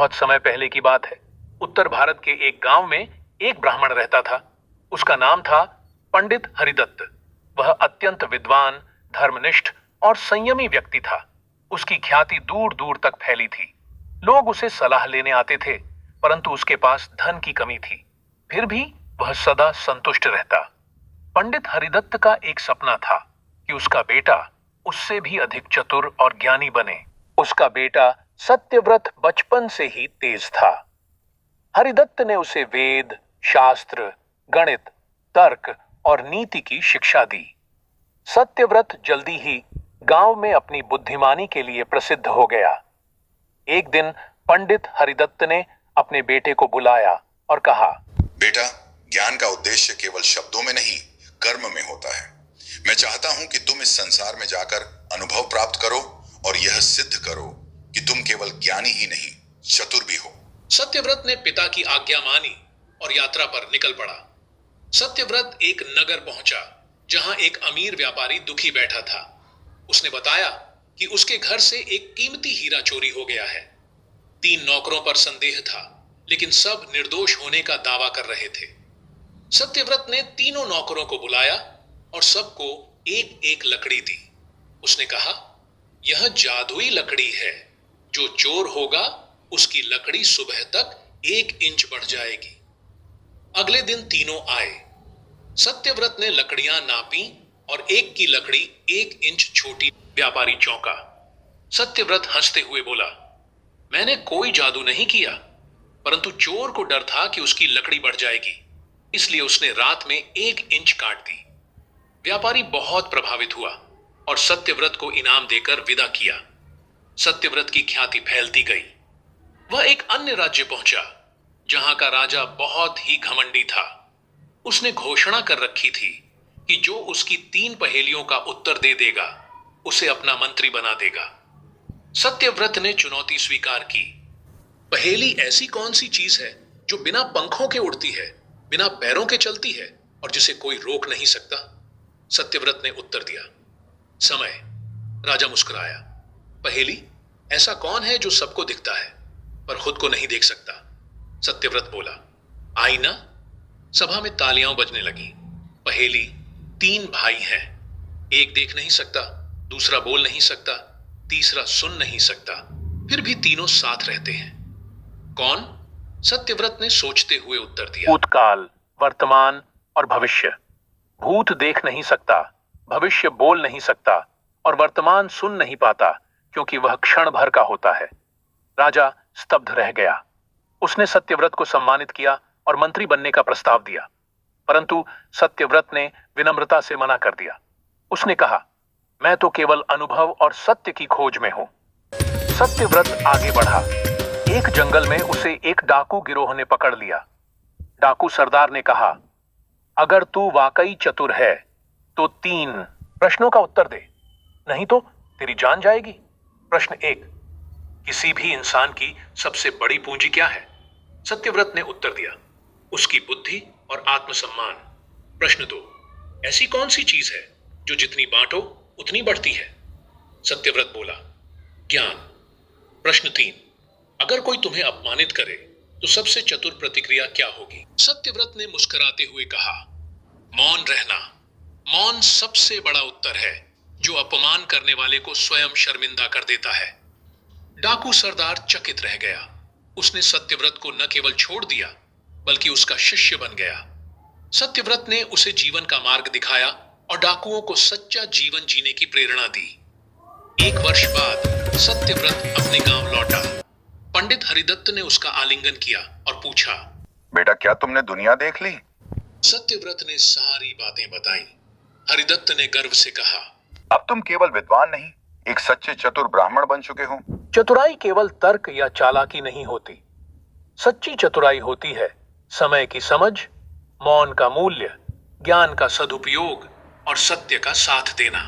बहुत समय पहले की बात है। उत्तर भारत के एक गांव में एक ब्राह्मण रहता था। उसका नाम था पंडित हरिदत्त। वह अत्यंत विद्वान, धर्मनिष्ठ और संयमी व्यक्ति था। उसकी ख्याति दूर दूर तक फैली थी। लोग उसे सलाह लेने आते थे, परंतु उसके पास धन की कमी थी। फिर भी वह सदा संतुष्ट रहता। पंडित हरिदत्त का एक सपना था कि उसका बेटा उससे भी अधिक चतुर और ज्ञानी बने। उसका बेटा सत्यव्रत बचपन से ही तेज था। हरिदत्त ने उसे वेद, शास्त्र, गणित, तर्क और नीति की शिक्षा दी। सत्यव्रत जल्दी ही गांव में अपनी बुद्धिमानी के लिए प्रसिद्ध हो गया। एक दिन पंडित हरिदत्त ने अपने बेटे को बुलाया और कहा, बेटा, ज्ञान का उद्देश्य केवल शब्दों में नहीं, कर्म में होता है। मैं चाहता हूं कि तुम इस संसार में जाकर अनुभव प्राप्त करो और यह सिद्ध करो कि तुम केवल ज्ञानी ही नहीं, चतुर भी हो। सत्यव्रत ने पिता की आज्ञा मानी और यात्रा पर निकल पड़ा। सत्यव्रत एक नगर पहुंचा जहां एक अमीर व्यापारी दुखी बैठा था। उसने बताया कि उसके घर से एक कीमती हीरा चोरी हो गया है। 3 नौकरों पर संदेह था, लेकिन सब निर्दोष होने का दावा कर रहे थे। सत्यव्रत ने तीनों नौकरों को बुलाया और सबको एक एक लकड़ी दी। उसने कहा, यह जादुई लकड़ी है। जो चोर होगा उसकी लकड़ी सुबह तक 1 इंच बढ़ जाएगी। अगले दिन तीनों आए। सत्यव्रत ने लकड़ियां नापी और एक की लकड़ी 1 इंच छोटी। व्यापारी चौंका। सत्यव्रत हंसते हुए बोला, मैंने कोई जादू नहीं किया, परंतु चोर को डर था कि उसकी लकड़ी बढ़ जाएगी, इसलिए उसने रात में 1 इंच काट दी। व्यापारी बहुत प्रभावित हुआ और सत्यव्रत को इनाम देकर विदा किया। सत्यव्रत की ख्याति फैलती गई। वह एक अन्य राज्य पहुंचा जहां का राजा बहुत ही घमंडी था। उसने घोषणा कर रखी थी कि जो उसकी 3 पहेलियों का उत्तर दे देगा उसे अपना मंत्री बना देगा। सत्यव्रत ने चुनौती स्वीकार की। पहेली ऐसी कौन सी चीज है जो बिना पंखों के उड़ती है, बिना पैरों के चलती है और जिसे कोई रोक नहीं सकता? सत्यव्रत ने उत्तर दिया, समय। राजा मुस्कुराया। पहेली, ऐसा कौन है जो सबको दिखता है पर खुद को नहीं देख सकता? सत्यव्रत बोला, आईना। सभा में तालियां बजने लगी। पहेली, 3 भाई हैं। एक देख नहीं सकता, दूसरा बोल नहीं सकता, तीसरा सुन नहीं सकता, फिर भी तीनों साथ रहते हैं। कौन? सत्यव्रत ने सोचते हुए उत्तर दिया, भूतकाल, वर्तमान और भविष्य। भूत देख नहीं सकता, भविष्य बोल नहीं सकता और वर्तमान सुन नहीं पाता, क्योंकि वह क्षण भर का होता है। राजा स्तब्ध रह गया। उसने सत्यव्रत को सम्मानित किया और मंत्री बनने का प्रस्ताव दिया, परंतु सत्यव्रत ने विनम्रता से मना कर दिया। उसने कहा, मैं तो केवल अनुभव और सत्य की खोज में हूं। सत्यव्रत आगे बढ़ा। एक जंगल में उसे एक डाकू गिरोह ने पकड़ लिया। डाकू सरदार ने कहा, अगर तू वाकई चतुर है तो 3 प्रश्नों का उत्तर दे, नहीं तो तेरी जान जाएगी। प्रश्न 1, किसी भी इंसान की सबसे बड़ी पूंजी क्या है? सत्यव्रत ने उत्तर दिया, उसकी बुद्धि और आत्मसम्मान। प्रश्न 2, ऐसी कौन सी चीज है जो जितनी बांटो उतनी बढ़ती है? सत्यव्रत बोला, ज्ञान। प्रश्न 3, अगर कोई तुम्हें अपमानित करे तो सबसे चतुर प्रतिक्रिया क्या होगी? सत्यव्रत ने मुस्कुराते हुए कहा, मौन रहना। मौन सबसे बड़ा उत्तर है जो अपमान करने वाले को स्वयं शर्मिंदा कर देता है। डाकू सरदार चकित रह गया। उसने सत्यव्रत को न केवल छोड़ दिया बल्कि उसका शिष्य बन गया। सत्यव्रत ने उसे जीवन का मार्ग दिखाया और डाकुओं को सच्चा जीवन जीने की प्रेरणा दी। 1 वर्ष बाद सत्यव्रत अपने गांव लौटा। पंडित हरिदत्त ने उसका आलिंगन किया और पूछा, बेटा, क्या तुमने दुनिया देख ली? सत्यव्रत ने सारी बातें बताई। हरिदत्त ने गर्व से कहा, अब तुम केवल विद्वान नहीं, एक सच्चे चतुर ब्राह्मण बन चुके हो। चतुराई केवल तर्क या चालाकी नहीं होती। सच्ची चतुराई होती है समय की समझ, मौन का मूल्य, ज्ञान का सदुपयोग और सत्य का साथ देना।